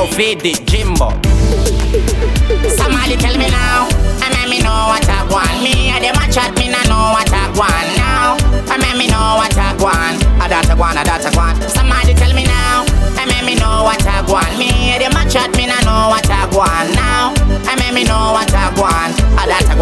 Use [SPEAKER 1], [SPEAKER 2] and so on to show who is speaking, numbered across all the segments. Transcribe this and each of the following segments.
[SPEAKER 1] feed it, Jimbo.
[SPEAKER 2] Somebody tell me now, and let me know what I want. Me and them a chat, me no know what I want now. And let me know what I want. I that I want. Somebody tell me now, and let me know what I want. Me and them a chat, me no know what I want now. And let me know what I want. I that I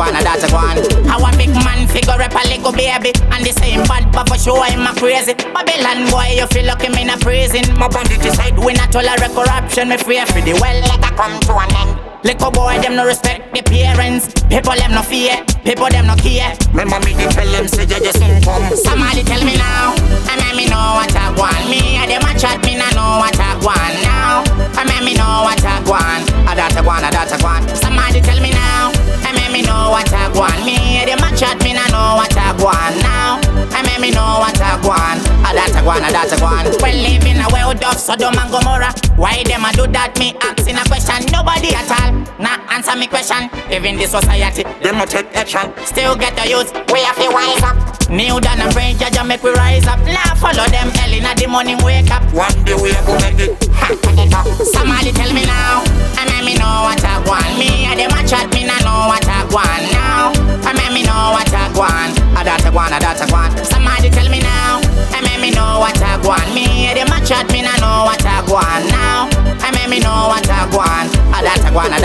[SPEAKER 2] want. How a big man figure up a little baby, and the same bad but for sure I'm a crazy. Babylon boy, you feel lucky me in a prison. My bandit decide we not tolerate corruption. Me free for the well, let I come to an end. Little boy, them no respect the parents. People, them no fear. People, them no care.
[SPEAKER 3] Remember me to tell them, say just come.
[SPEAKER 2] Somebody tell me now, and let me know what I want. Me and them a chat, me no know what I want now. And let me know what I want. I that I want. Somebody tell me now, and let me know what I want. Me and them a chat, me no know what I want now. And let me know what I want. I that I want. Well, living a world of Sodom and Gomorrah. Why them a do that? Me asking a question. Nobody at all. Nah, answer me question. Even the society,
[SPEAKER 3] Them no take action.
[SPEAKER 2] still get the youth. We have to wise up. Kneel down and pray, Jah make we rise up. Nah, follow them early in the morning, wake up.
[SPEAKER 3] One day we go make it.
[SPEAKER 2] Somebody tell me now, and let me know what I want. Me and them a chat, me no know what I want now. And let me know what I want. I that I want. Somebody tell me now, and let me know what I want. Me and them a chat, me no know what I want now. And let me know what I want. I that I want.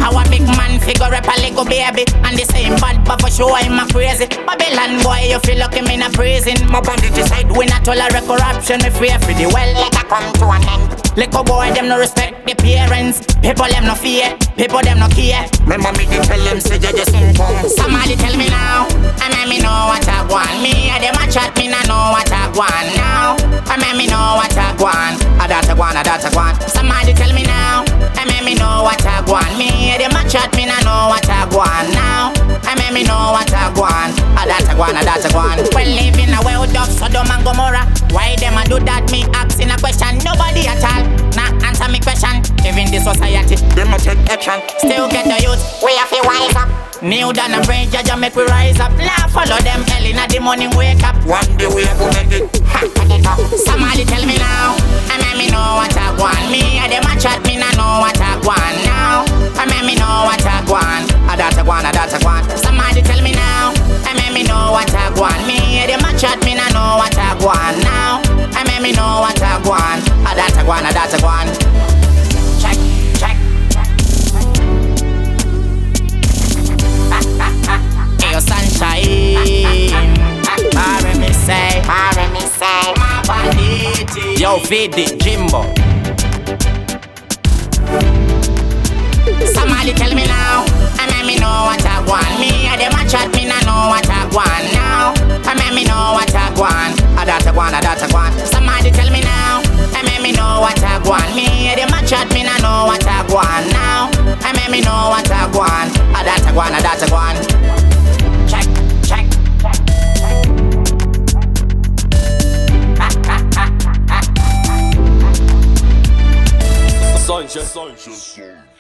[SPEAKER 2] How a big man figure up a little baby, and the same bad but for sure I'm a crazy. Babylon boy, you feel lucky me in a prison. My bandit decide we not tolerate corruption. Me free for the well, let I come to an end. Little boy, them no respect the parents. People, them no fear. People, them no care.
[SPEAKER 3] Remember me to tell them, say just come.
[SPEAKER 2] Somebody tell me now, and let me know what I want. Me and them a chat, me no know what I want now. And let me know what I want. I that I want. Somebody tell me now, and let me know what I want. Me and them a chat, me no know what I want now. And let me know what I want. I that I want. Well, living a world of Sodom and Gomorrah. Why them a do that? Me asking a question. Nobody at all. Nah, answer me question. Even the society,
[SPEAKER 3] Them no take action.
[SPEAKER 2] still get the youth. We have to wise up. Kneel down and pray, Jah make we rise up. Nah, follow them early in the morning, wake up.
[SPEAKER 3] One day we go make it.
[SPEAKER 2] Somebody tell me now, and let me know what I want. Me and them a chat, me no know what I want now. And let me know what I want. I that I want. Somebody tell me now, and let me know what I want. Me and them a chat, me no know what I want now. And let me know what I want. I that I want. Check. Hey, yo, sunshine. Marry me say. My bandit.
[SPEAKER 1] Yo, feed it, Jimbo.
[SPEAKER 2] Somebody tell me now, and let me know what I want. Me and them a chat, me no know what I want now. And let me know what I want. I that I want. Somebody tell me now, and let me know what I want. Me and them a chat, me no know what I want now. And let me know what I want. I that I want. Check.
[SPEAKER 1] Sunshine.